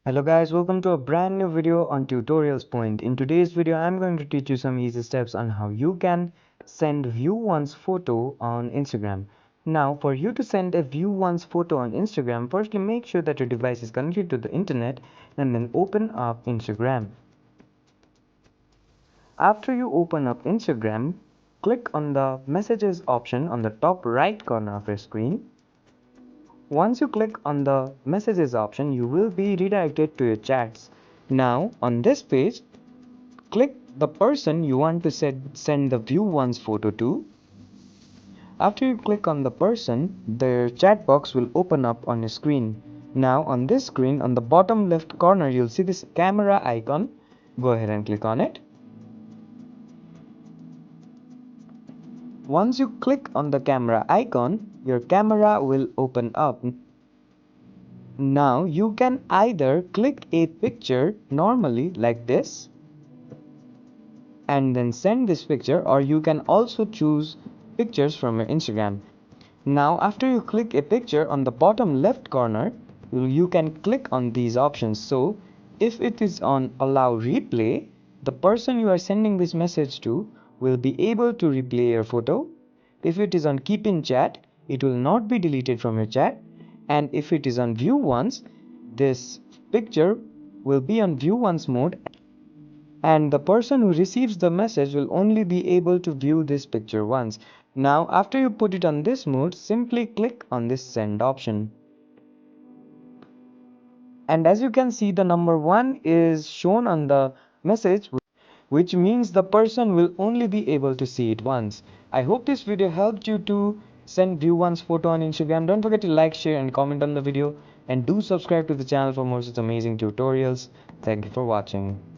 Hello guys, welcome to a brand new video on Tutorials Point. In today's video, I'm going to teach you some easy steps on how you can send view once photo on Instagram. Now, for you to send a view once photo on Instagram, firstly make sure that your device is connected to the internet and then open up Instagram. After you open up Instagram, click on the messages option on the top right corner of your screen. Once you click on the messages option, you will be redirected to your chats. Now, on this page, click the person you want to send the view once photo to. After you click on the person, their chat box will open up on your screen. Now, on this screen, on the bottom left corner, you'll see this camera icon. Go ahead and click on it. Once you click on the camera icon, your camera will open up. Now you can either click a picture normally like this and then send this picture, or you can also choose pictures from your Instagram. Now after you click a picture, on the bottom left corner you can click on these options. So if it is on allow replay, the person you are sending this message to will be able to replay your photo. If it is on keep in chat, it will not be deleted from your chat. And if it is on view once, this picture will be on view once mode, and the person who receives the message will only be able to view this picture once. Now after you put it on this mode, simply click on this send option. And as you can see, the number 1 is shown on the message, which means the person will only be able to see it once. I hope this video helped you to send view once photo on Instagram. Don't forget to like, share and comment on the video, and do subscribe to the channel for more such amazing tutorials. Thank you for watching.